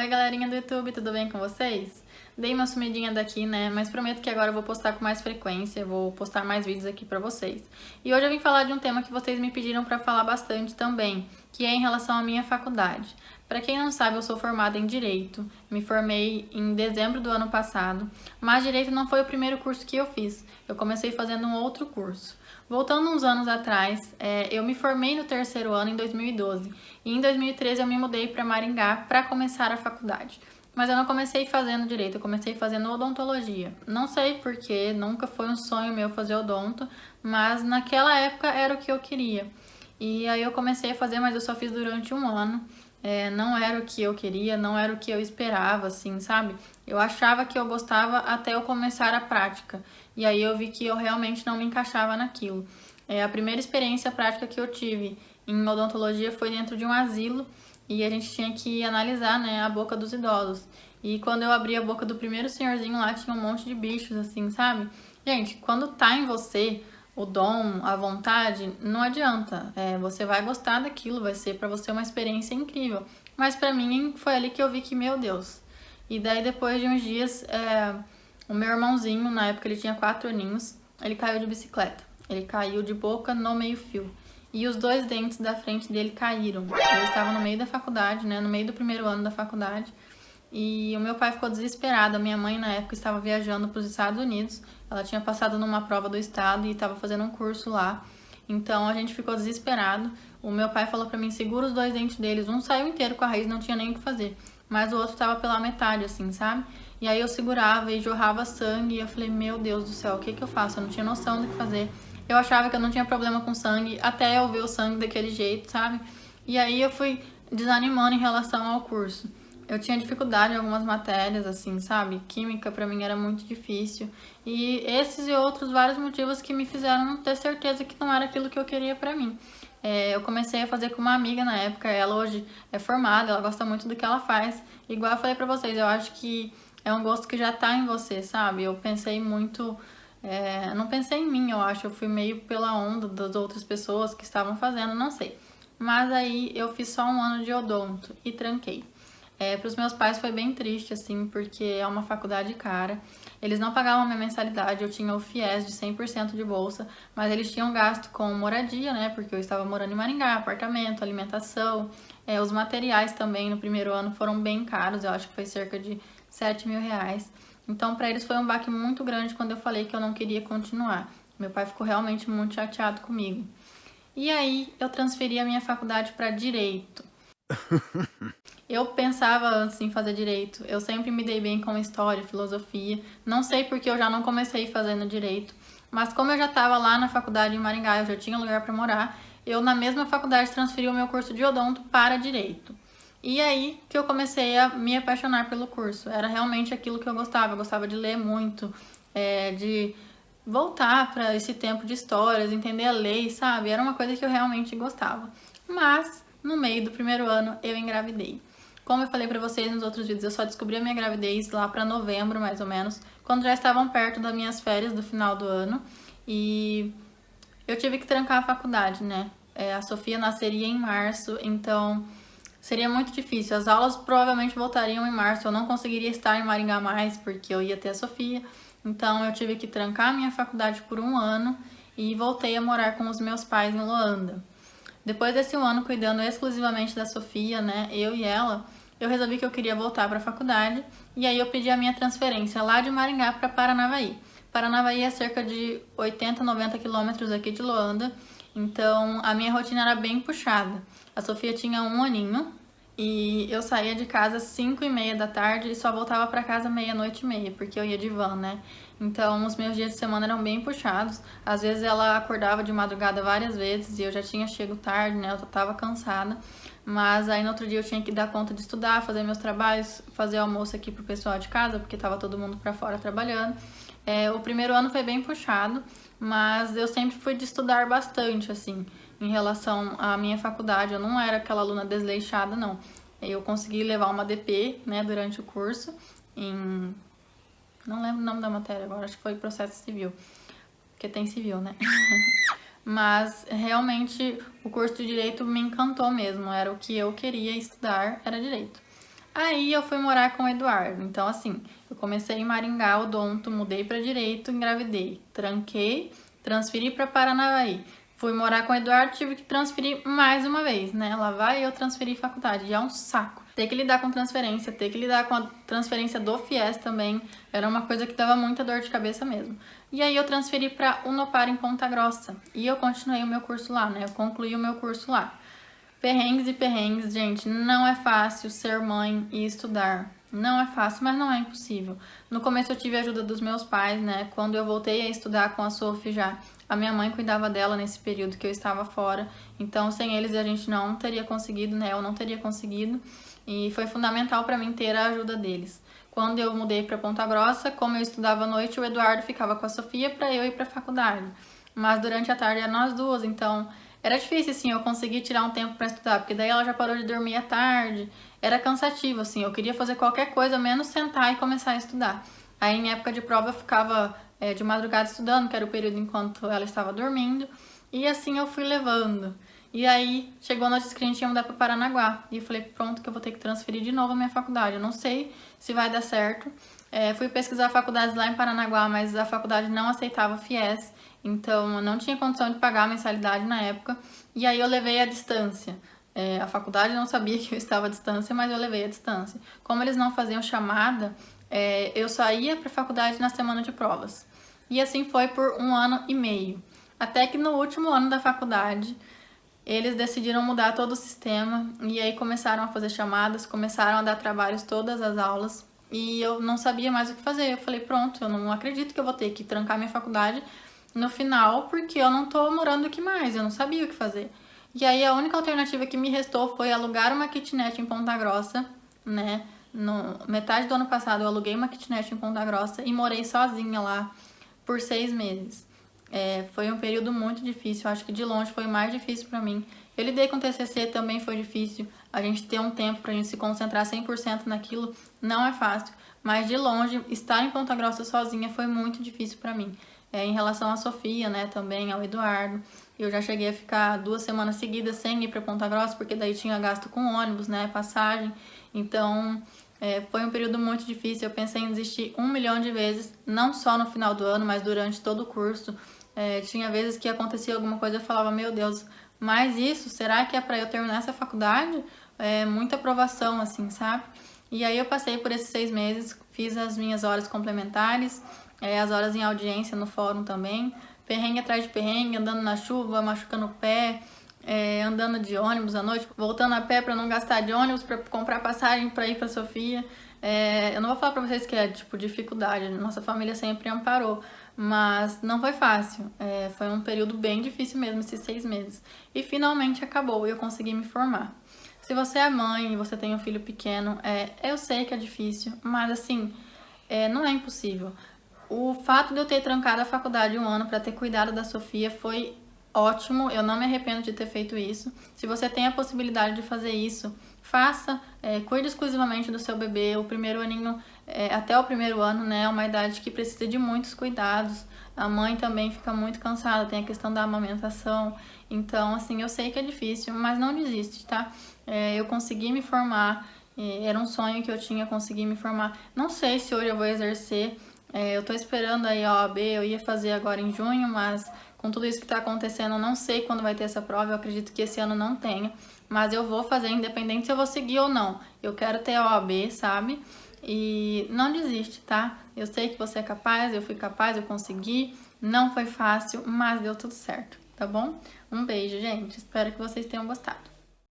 Oi galerinha do YouTube, tudo bem com vocês? Dei uma sumidinha daqui, né, mas prometo que agora eu vou postar com mais frequência, vou postar mais vídeos aqui pra vocês. E hoje eu vim falar de um tema que vocês me pediram pra falar bastante também, que é em relação à minha faculdade. Pra quem não sabe, eu sou formada em Direito, me formei em dezembro do ano passado, mas Direito não foi o primeiro curso que eu fiz, eu comecei fazendo um outro curso. Voltando uns anos atrás, eu me formei no terceiro ano em 2012 e em 2013 eu me mudei para Maringá para começar a faculdade. Mas eu não comecei fazendo direito, eu comecei fazendo odontologia. Não sei porquê, nunca foi um sonho meu fazer odonto, mas naquela época era o que eu queria. E aí eu comecei a fazer, mas eu só fiz durante um ano. Não era o que eu queria, não era o que eu esperava, assim, sabe? Eu achava que eu gostava até eu começar a prática. E aí eu vi que eu realmente não me encaixava naquilo. A primeira experiência prática que eu tive em odontologia foi dentro de um asilo e a gente tinha que analisar, né, a boca dos idosos. E quando eu abri a boca do primeiro senhorzinho lá, tinha um monte de bichos, assim, sabe? Gente, quando tá em você o dom, a vontade, não adianta. Você vai gostar daquilo, vai ser pra você uma experiência incrível. Mas pra mim foi ali que eu vi que, meu Deus. E daí depois de uns dias, o meu irmãozinho, na época ele tinha 4 aninhos, ele caiu de bicicleta. Ele caiu de boca no meio-fio. E os 2 dentes da frente dele caíram. Eu estava no meio da faculdade, né? No meio do primeiro ano da faculdade. E o meu pai ficou desesperado. A minha mãe, na época, estava viajando para os Estados Unidos. Ela tinha passado numa prova do estado e estava fazendo um curso lá. Então a gente ficou desesperado. O meu pai falou para mim: segura os 2 dentes deles. Um saiu inteiro com a raiz, não tinha nem o que fazer. Mas o outro estava pela metade, assim, sabe? E aí eu segurava e jorrava sangue. E eu falei: meu Deus do céu, o que eu faço? Eu não tinha noção do que fazer. Eu achava que eu não tinha problema com sangue, até eu ver o sangue daquele jeito, sabe? E aí eu fui desanimando em relação ao curso. Eu tinha dificuldade em algumas matérias, assim, sabe? Química pra mim era muito difícil. E esses e outros vários motivos que me fizeram ter certeza que não era aquilo que eu queria pra mim. Eu comecei a fazer com uma amiga na época, ela hoje é formada, ela gosta muito do que ela faz. Igual eu falei pra vocês, eu acho que é um gosto que já tá em você, sabe? Eu pensei muito... não pensei em mim, eu acho. Eu fui meio pela onda das outras pessoas que estavam fazendo, não sei. Mas aí eu fiz só um ano de odonto e tranquei. Para os meus pais foi bem triste, assim, porque é uma faculdade cara. Eles não pagavam a minha mensalidade, eu tinha o FIES de 100% de bolsa, mas eles tinham gasto com moradia, né? Porque eu estava morando em Maringá, apartamento, alimentação. Os materiais também no primeiro ano foram bem caros, eu acho que foi cerca de 7 mil reais. Então, para eles foi um baque muito grande quando eu falei que eu não queria continuar. Meu pai ficou realmente muito chateado comigo. E aí, eu transferi a minha faculdade para Direito. Eu pensava antes em fazer Direito. Eu sempre me dei bem com História, Filosofia. Não sei porque eu já não comecei fazendo Direito. Mas como eu já estava lá na faculdade em Maringá, eu já tinha lugar para morar, eu na mesma faculdade transferi o meu curso de odonto para Direito. E aí que eu comecei a me apaixonar pelo curso. Era realmente aquilo que eu gostava. Eu gostava de ler muito, de voltar para esse tempo de histórias, entender a lei, sabe? Era uma coisa que eu realmente gostava. Mas, no meio do primeiro ano, eu engravidei. Como eu falei pra vocês nos outros vídeos, eu só descobri a minha gravidez lá pra novembro, mais ou menos, quando já estavam perto das minhas férias do final do ano. E eu tive que trancar a faculdade, né? A Sofia nasceria em março, então seria muito difícil. As aulas provavelmente voltariam em março. Eu não conseguiria estar em Maringá mais, porque eu ia ter a Sofia. Então eu tive que trancar a minha faculdade por um ano e voltei a morar com os meus pais em Loanda. Depois desse um ano cuidando exclusivamente da Sofia, né, eu e ela, eu resolvi que eu queria voltar para a faculdade e aí eu pedi a minha transferência lá de Maringá para Paranavaí. Paranavaí é cerca de 80, 90 quilômetros aqui de Loanda, então a minha rotina era bem puxada. A Sofia tinha um aninho e eu saía de casa às 5h30 da tarde e só voltava para casa meia-noite e meia, porque eu ia de van, né? Então, os meus dias de semana eram bem puxados. Às vezes ela acordava de madrugada várias vezes e eu já tinha chego tarde, né? Eu tava cansada. Mas aí no outro dia eu tinha que dar conta de estudar, fazer meus trabalhos, fazer almoço aqui pro pessoal de casa, porque tava todo mundo pra fora trabalhando. O primeiro ano foi bem puxado, mas eu sempre fui de estudar bastante, assim, em relação à minha faculdade. Eu não era aquela aluna desleixada, não. Eu consegui levar uma DP, né, durante o curso, em... Não lembro o nome da matéria agora, acho que foi processo civil, porque tem civil, né? Mas realmente o curso de Direito me encantou mesmo, era o que eu queria estudar, era Direito. Aí eu fui morar com o Eduardo. Então, assim, eu comecei em Maringá, odonto, mudei para direito, engravidei, tranquei, transferi para Paranavaí. Fui morar com o Eduardo, tive que transferir mais uma vez, né? Lá vai eu transferir faculdade, já é um saco. Ter que lidar com transferência, ter que lidar com a transferência do FIES também, era uma coisa que dava muita dor de cabeça mesmo. E aí eu transferi para Unopar em Ponta Grossa, e eu continuei o meu curso lá, né? Eu concluí o meu curso lá. Perrengues e perrengues, gente, não é fácil ser mãe e estudar. Não é fácil, mas não é impossível. No começo eu tive a ajuda dos meus pais, né? Quando eu voltei a estudar com a Sophie já, a minha mãe cuidava dela nesse período que eu estava fora. Então, sem eles a gente não teria conseguido, né? Eu não teria conseguido. E foi fundamental para mim ter a ajuda deles. Quando eu mudei para Ponta Grossa, como eu estudava à noite, o Eduardo ficava com a Sofia para eu ir para a faculdade. Mas durante a tarde era nós duas, então era difícil, assim, eu conseguir tirar um tempo para estudar, porque daí ela já parou de dormir à tarde, era cansativo, assim, eu queria fazer qualquer coisa, menos sentar e começar a estudar. Aí, em época de prova, eu ficava de madrugada estudando, que era o período enquanto ela estava dormindo, e assim eu fui levando. E aí, chegou a notícia que a gente ia mudar para Paranaguá, e eu falei, pronto, que eu vou ter que transferir de novo a minha faculdade, eu não sei se vai dar certo. Fui pesquisar faculdades lá em Paranaguá, mas a faculdade não aceitava FIES, então eu não tinha condição de pagar a mensalidade na época, e aí eu levei à distância. A faculdade não sabia que eu estava à distância, mas eu levei à distância. Como eles não faziam chamada, eu só ia para a faculdade na semana de provas. E assim foi por 1 ano e meio. Até que no último ano da faculdade, eles decidiram mudar todo o sistema, e aí começaram a fazer chamadas, começaram a dar trabalhos todas as aulas, e eu não sabia mais o que fazer. Eu falei, pronto, eu não acredito que eu vou ter que trancar minha faculdade no final, porque eu não tô morando aqui mais, eu não sabia o que fazer. E aí a única alternativa que me restou foi alugar uma kitnet em Ponta Grossa, né? No metade do ano passado eu aluguei uma kitnet em Ponta Grossa e morei sozinha lá por 6 meses. Foi um período muito difícil, acho que de longe foi mais difícil pra mim. Eu lidei com TCC, também foi difícil, a gente ter um tempo pra gente se concentrar 100% naquilo não é fácil, mas de longe, estar em Ponta Grossa sozinha foi muito difícil pra mim. Em relação à Sofia, né, também ao Eduardo, eu já cheguei a ficar 2 semanas seguidas sem ir pra Ponta Grossa, porque daí tinha gasto com ônibus, né, passagem, então foi um período muito difícil. Eu pensei em desistir 1 milhão de vezes, não só no final do ano, mas durante todo o curso. Tinha vezes que acontecia alguma coisa e eu falava, meu Deus, mas isso, será que é pra eu terminar essa faculdade? Muita aprovação, assim, sabe? E aí eu passei por esses 6 meses, fiz as minhas horas complementares, as horas em audiência no fórum também, perrengue atrás de perrengue, andando na chuva, machucando o pé, andando de ônibus à noite, voltando a pé para não gastar de ônibus, para comprar passagem para ir para Sofia. Eu não vou falar para vocês que é tipo dificuldade, nossa família sempre amparou, mas não foi fácil. Foi um período bem difícil mesmo, esses 6 meses. E finalmente acabou e eu consegui me formar. Se você é mãe e você tem um filho pequeno, eu sei que é difícil, mas assim, não é impossível. O fato de eu ter trancado a faculdade 1 ano para ter cuidado da Sofia foi ótimo, eu não me arrependo de ter feito isso. Se você tem a possibilidade de fazer isso, faça, cuide exclusivamente do seu bebê. O primeiro aninho, até o primeiro ano, né, é uma idade que precisa de muitos cuidados. A mãe também fica muito cansada, tem a questão da amamentação. Então, assim, eu sei que é difícil, mas não desiste, tá? Eu consegui me formar, era um sonho que eu tinha, consegui me formar. Não sei se hoje eu vou exercer, eu tô esperando aí a OAB, eu ia fazer agora em junho, mas com tudo isso que tá acontecendo, eu não sei quando vai ter essa prova, eu acredito que esse ano não tenha, mas eu vou fazer independente se eu vou seguir ou não. Eu quero ter a OAB, sabe? E não desiste, tá? Eu sei que você é capaz, eu fui capaz, eu consegui, não foi fácil, mas deu tudo certo, tá bom? Um beijo, gente, espero que vocês tenham gostado.